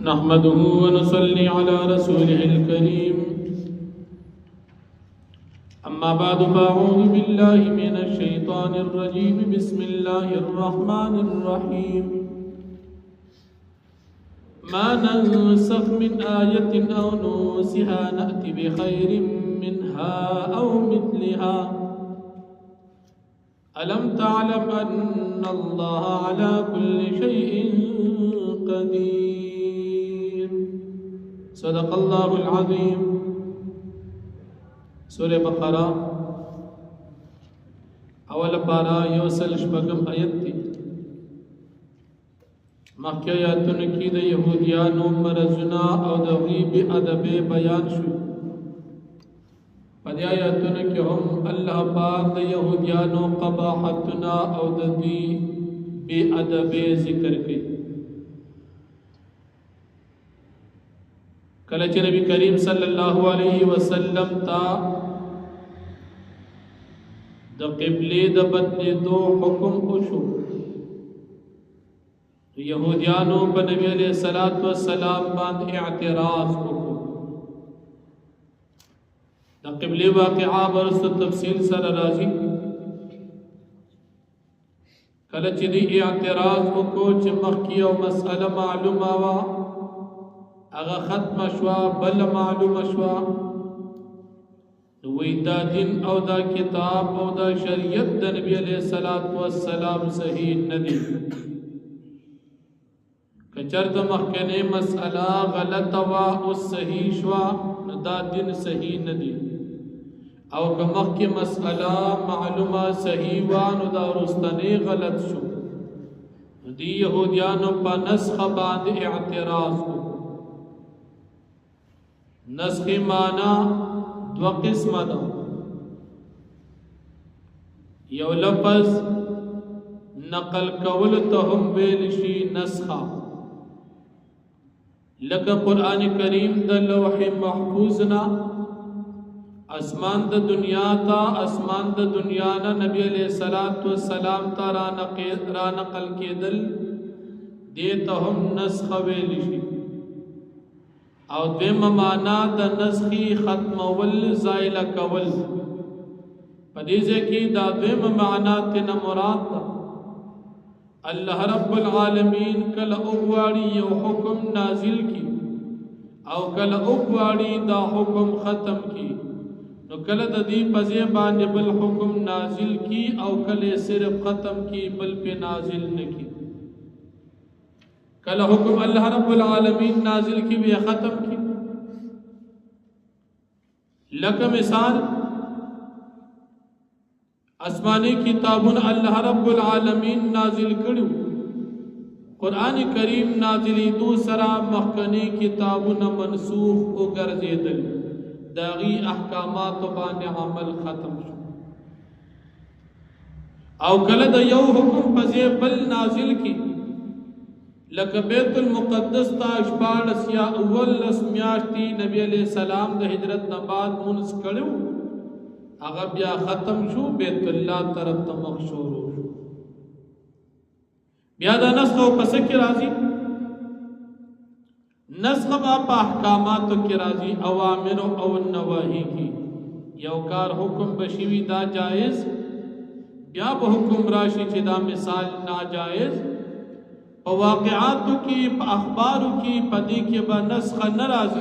نحمده ونصلي على رسوله الكريم أما بعد فأعوذ بالله من الشيطان الرجيم بسم الله الرحمن الرحيم ما ننسخ من آية أو ننسها نأتي بخير منها أو مثلها ألم تعلم أن الله على كل شيء قدير صدق الله العظيم سورة بقرة اول پارا یوسل شپگم آیت تی مخی آیاتون کی دا یهودیانو مرزنا او دا غیب ادب بیان شو پدی آیاتون کی ہم اللہ پاک دا یهودیانو قباحتنا او دا دی بی ادب ذکر کی کلچ نبی کریم صلی اللہ علیہ وسلم تا دا قبلی دا بدلی دو حکم اشو یہودیانو پا نبی علیہ السلام باند اعتراض کو دا قبلی واقعہ برست تفصیل سر رازی کلچ دی اعتراض کو چمخ کیا و مسئلہ معلوم آوا اگا ختم شوا بل معلوم شوا وی دا دین او دا کتاب او دا شریعت دا نبی علیہ السلام صحیح ندی کچرد مخکنے مسئلہ غلط وا اس صحیح شوا دا دین صحیح ندی او کمخ کی مسئلہ معلومہ صحیح وانو دا رستنے غلط شو دی یہودیانو پا نسخ باند اعتراض کو نسخ مانا دو قسم دا یو لفظ نقل کول تهم ویلشی نسخا لکه قرآن کریم دا لوح محفوظنا اسمان دا دنیا تا اسمان دا دنیا نا نبی علیہ السلام تا را نقل کے دل دیتا ہم نسخ ویلشی او دویم مانا دا نسخی ختم ول زائل کول پدیزے کی دا دویم مانا تینا مراد دا اللہ رب العالمین کل اغواری یو حکم نازل کی او کل اغواری دا حکم ختم کی نو کل دا دی پزیبان بل حکم نازل کی او کل صرف ختم کی بل پہ نازل نکی کل حکم اللہ رب العالمین نازل کی بھی ختم کی لکہ مثال اسمانی کتابون اللہ رب العالمین نازل کرو قرآن کریم نازلی دوسرا مخکنی کتابون منسوخ او گرزیدل داغی احکامات بان عمل ختم شو او کل دا یو حکم پزی بل نازل کی لکه بیت المقدس تا اشپاڑس یا اول رسمیاشتی نبی علیہ السلام دا حجرت نباد منس کرو اگا بیا ختم شو بیت اللہ طرف تمخ شورو شو بیا دا نسخ و پسک رازی نسخ باپا احکاماتو کی رازی اوامر او نواہی کی یوکار حکم بشیوی دا جائز بیا با حکم راشی چی دا مثال ناجائز پا واقعاتو کی پا اخبارو کی پا دی کی با نسخ نرازی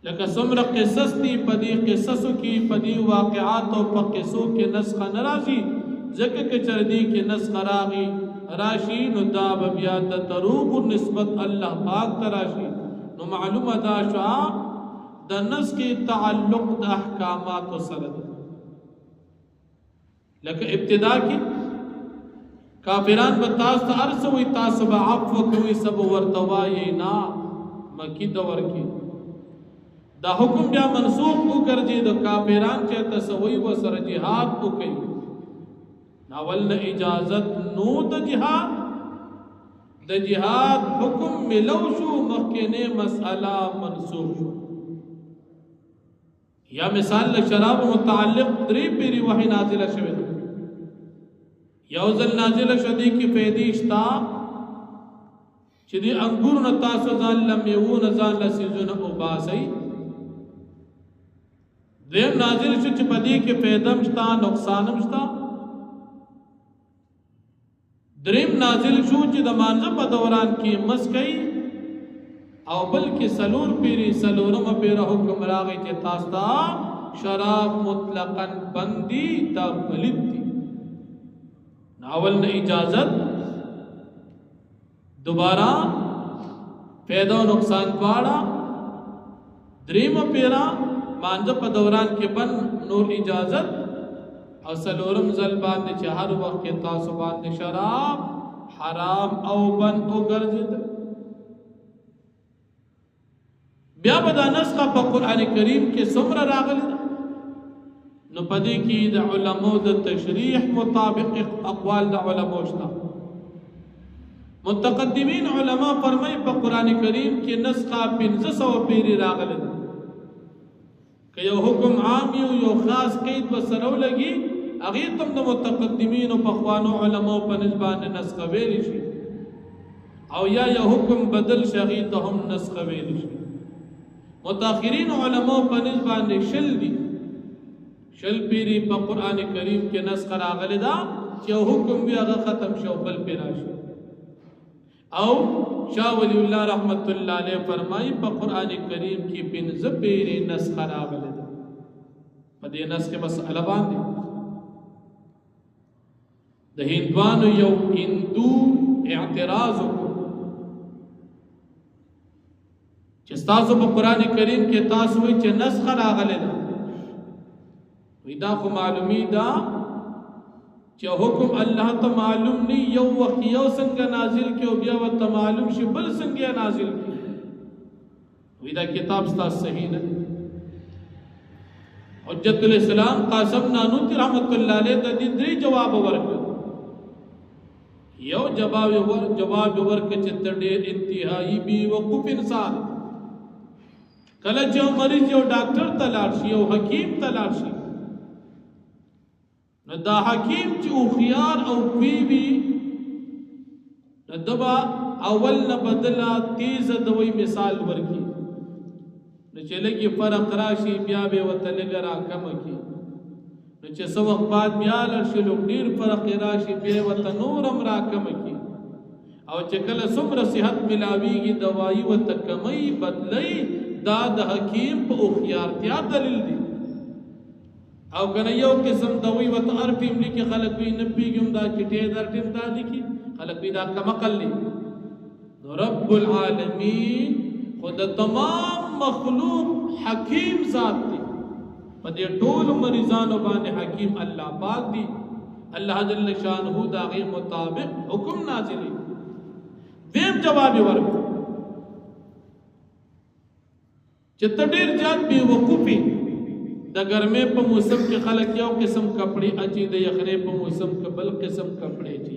لکہ سمر قصص تی پا دی قصصو کی پا دی واقعاتو پا قصو کی نسخ نرازی ذکر کے چردی کی نسخ راغی راشی نو دا بیاد تروغ نسبت اللہ پاک تراشی نو معلوم دا شعا دا نسخ تعلق دا احکاماتو سرد لکہ ابتدا کی کافران بتاس تا ارسوی تاسب عفو کوئی سب ورتوائی نا مکی دور کی دا حکم بیا منسوخ کو کرجی دا کافران چیتا سوئی و سر جہاد کو کئی ناول اجازت نو دا جہاد حکم ملو شو مخینے مسئلہ منسوخ شو یا مثال شراب متعلق دری پیری وحی نازلہ شوید یوزل نازل شدی کی پیدیشتا چې دی انګور نه تاسو ځان لمیوونه ځان لسیزونه وباسئ. دریم نازل شو چې په دې کې فایده شته نقصان هم شته. دریم نازل شو چې د مانځه په دوران کې مس کوي او بلکې سلور پیری سلورم پیره حکم راغی چې تاسو ته شراب مطلقاً بندي دا پلید دي. ناول نه اجازت دوبارہ فیدا و نقصان دواړه. دریم پیرا مانځه په دوران کې بند نور اجازت او سلورم ځل باندې چې هر وخت کې تاسو باندې شراب حرام او بند وګرځید. بیا به دا نسخه په قرآن کریم کې څومره راغلی ده نو په دې کې د علماء د تشریح مطابق اقوال د علماء شته. متقدمین علما فرمای په قرآن کریم کې نسخه 1500 پیری راغلی ده. که یو حکم عام یو خاص قید وسره ولګي هغه تم د متقدمین او پخوانو علماء په نسبت نسخه ویل شي او یا یو حکم بدل شغی ته هم نسخه ویل شي. متأخرین علماء په نسبت شل دي. شل پیری په قرآن کریم کې نسخه راغلی ده چې یو حکم بیا هغه ختم شو بل پی راشي. او شاہ ولی اللہ رحمت اللہ علیہ فرمائی پا قرآن کریم کی 15 پیری نسخه راغلی ده. پا دی نسخه مسئلہ باندې د هندوانو یو هندو اعتراض وکړو چې تاسو په قرآن کریم کې تاسو وایي چې نسخه راغلی ده. وی دا خو معلومی دا چې حکم الله ته معلوم نه یو وخت یو څنګه نازل کې او بیا ته معلوم شي بل څنګه نازل کې. وی دا کتاب ستاسو صحیح نه. حجت الاسلام قاسم نانوتی رحمت الله علیه د دې درې جواب ورکړ. یو جواب ورکړ چې تر ډېر انتهایی بی وقوف انسان کله چې مریض یو ډاکټر ته لاړ شي او حکیم ته لاړ شي نو دا حکیم چې خوخيار او پیوی نو دبا اول نه بدلا تیز دوی مثال ورکی نو چې لګي فرق راشي بیا به وته لګرا کم کی نو چې څو وخت بعد بیا لشي لوګ ډیر فرق راشي بیا وته نورم را کم کی او چې کله څومره صحت ملاویږي دوايي وته کمي بدلي دا د حکیم په خوخيارتیا دلیل دی. او کنه یو قسم دوی وت ارپیم لیکي خلک وی نه پیګم دا چټه در ټیم دا لیکي خلک وی دا کمقل لی. رب العالمین خود تمام مخلوق حکیم ذات دی. په دې ټول مریضانو باندې حکیم الله پاک دی. الله جل شانه دا غي مطابق حکم نازلی. دیم جواب ورکړه چې تډیر جات بي وقوفي د ګرمه په موسم کې خلک یو قسم کپڑے اچي د یخنه په موسم کې بل قسم کپڑے چي.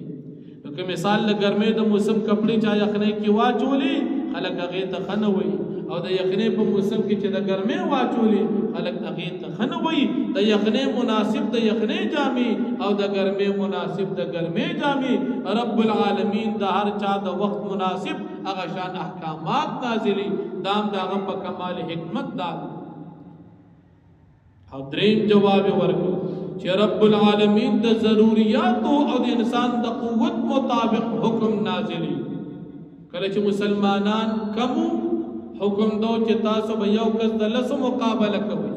که مثال د ګرمه د موسم کپڑے چا یخنه کې واچولې خلک هغه ته خنوي او د یخنه په موسم کې چې د ګرمه واچولې خلک هغه ته خنوي. د یخنه مناسب د یخنه جامي او د ګرمه مناسب د ګرمه جامي. رب العالمین د هر چا د وخت مناسب هغه شان احکامات نازلي دام داغه په کمال حکمت دا. او دریم جواب ورکړو چې رب العالمین د ضرورت او د انسان د قوت مطابق حکم نازلی. کله چې مسلمانان کم حکم دو چې تاسو به یو کس د لس مقابله کوي.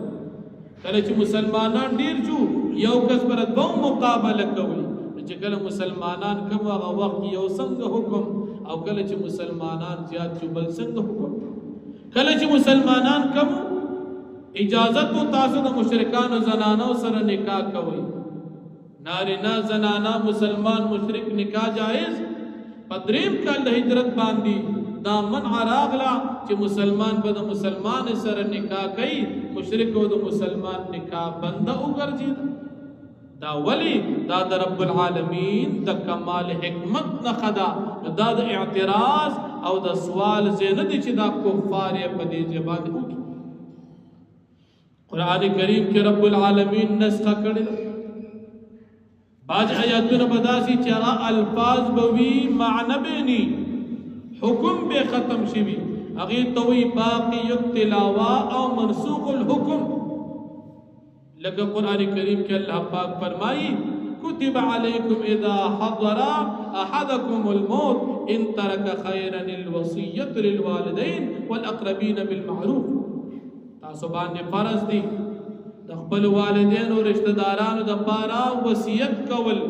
کله چې مسلمانان ډیر شو یو کس پر دو مقابله کوي. چې کله مسلمانان کم هغه وخت یو څنګه حکم او کله چې مسلمانان زیات شو بل څنګه حکم. کله چې مسلمانان کم اجازت تو تاسو د مشرکان زنانو سره نکاح کوي. نارینه زنانا مسلمان مشرک نکاح جائز. پدریم کال د هجرت باندې دا منع راغلا چې مسلمان به د مسلمان سره نکاح کوي مشرک او د مسلمان نکاح بند وګرځي. دا ولی دا د رب العالمین د کمال حکمت نه خدا دا د اعتراض او د سوال زینه چې دا کفار په دې ځبان وکړي. قرآن کریم کې رب العالمین نسخه کړی. بعض آیاتونه بداسي چې هغه الفاظ بوي معنی بینی حکم به ختم شوی اغه توي باقی التلاوه او منسوخ الحكم لکه قرآن کریم کې الله پاک فرمایي كتب عليكم اذا حضر احدكم الموت ان ترك خيرا الوصيه للوالدين والاقربين بالمعروف تاسو باندې فرض دي د خپل والدین او رشتہ دارانو د پاره وصیت کول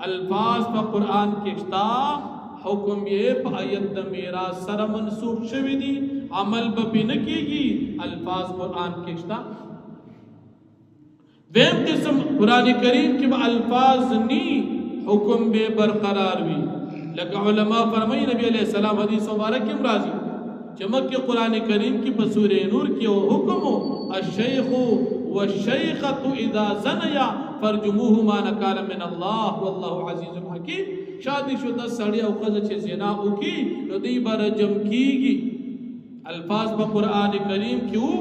الفاظ په قرآن کې شتا حکم یہ پا آیت دا میراث سر منسوخ شوی دی عمل بپی نکیگی الفاظ قرآن کشتا دیم قسم قرآن کریم کی با الفاظ نی حکم بے برقرار بھی لکہ علماء فرمائی نبی علیہ السلام حدیث مبارک کی مرازی چمک کے قرآن کریم کی بسور نور کی حکم الشیخ والشیخت اذا زنیا فرجموهما نکالا من اللہ واللہ عزیز حکیم شادی شدہ سڑی او خزہ چھ زنا اوکی نو دی بار جم کیگی الفاظ با قرآن کریم کیوں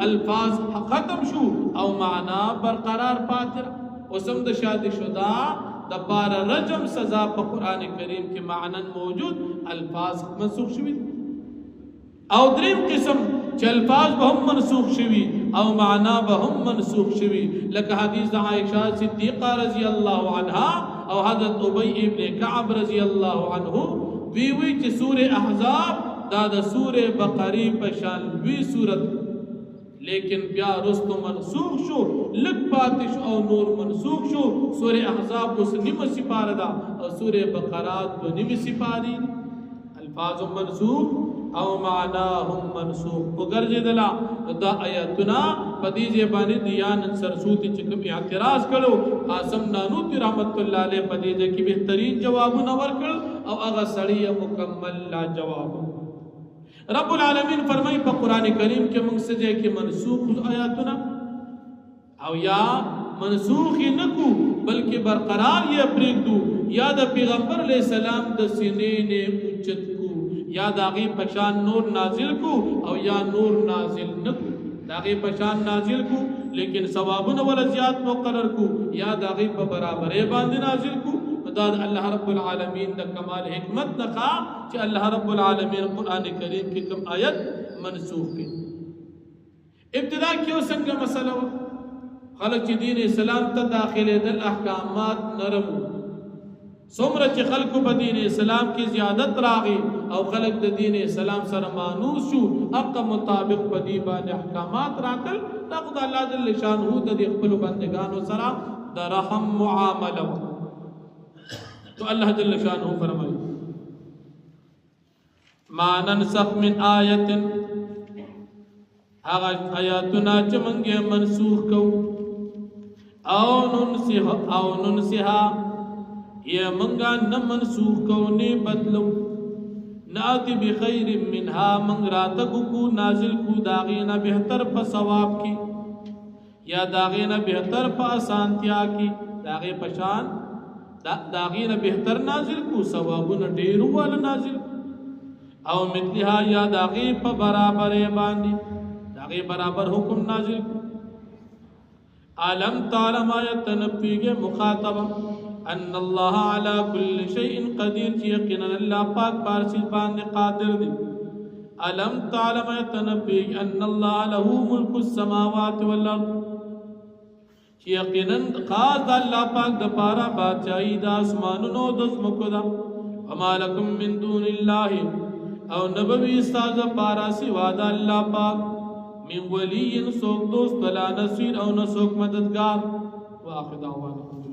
الفاظ ختم شو او معنا برقرار پاتر اسم دا شادی شدہ دا بار رجم سزا پا قرآن کریم کی معنی موجود الفاظ منسوخ شوی او دریم قسم چھ الفاظ بہم منسوخ شوی او معنا بہم منسوخ شوی لکہ حدیث عائشہ صدیقہ رضی اللہ عنہ او حضرت ابی ابن کعب رضی اللہ عنہ ویوی چھ سور احزاب دادا سور بقری پشان وی صورت لیکن بیا رستو منسوخ شو لگ پاتش او نور منسوخ شو سور احزاب اس نیم سپار دا او سور بقرات دو نیم سپاری الفاظ منسوخ او معناهم منسوخ وګرځي دلا دا آیاتنا پدیجه باندې دیان سرسوتی چکم اعتراض کړو قاسم نانوتی رحمت الله علیه پدیجه کی بهترین جوابونه ورکړ او هغه سړی مکمل لا جواب رب العالمین فرمای په قران کریم کې موږ سجه کې منسوخ آیاتنا او یا منسوخ نکو بلکہ برقرار یہ پریږدو یا د پیغمبر علیہ السلام د سینې نه اوچت یا داغی پشان نور نازل کو او یا نور نازل نکو داغی پشان نازل کو لیکن ثوابن والا زیاد مقرر کو یا داغی پا برابرے باندھ نازل کو داد اللہ رب العالمین دا کمال حکمت نخوا چی اللہ رب العالمین قرآن کریم کی کم آیت منسوخ کی ابتدا کیوں سنگا مسئلہ خلق چی دین اسلام تا داخل دل احکامات نرمو سمر چی خلق با دین اسلام کی زیادت راغی او خلق دا دین اسلام سر مانوس شو اقا مطابق با دیبان احکامات راتل دا خدا اللہ جل شانہو دا دی اقبلو بندگانو سرا دا رحم معاملو تو اللہ جل شانہو فرمائی ما ننسخ من آیت آیاتنا چمنگے منسوخ کو او ننسیها یہ منگا نہ منسوخ کو نے بدلو ناتی بخیر منها منگ راتکو کو نازل کو داغینا بہتر پا ثواب کی یا داغینا بہتر پا آسانتیا کی داغی پشان داغینا بہتر نازل کو ثوابنا ڈیرو والا نازل او مثلها یا داغی پا برابر باندی داغی برابر حکم نازل کو عالم تعلم آیت نبیگ مخاطبہ ان اللہ علی کل شیء قدیر چی یقینا اللہ پاک پارسی باندے قادر دی علم تعلم یتنبی ان اللہ له ملک السماوات والارض چی یقینا خاص اللہ پاک دا پارا بادشاہی دا اسمانونو دزمکو دا وما لکم من دون اللہ او نبوی استاذ پارا سوا دا اللہ پاک من ولی سوک دوست ولا نصیر او نسوک مددگار واخر دعوانا الحمدللہ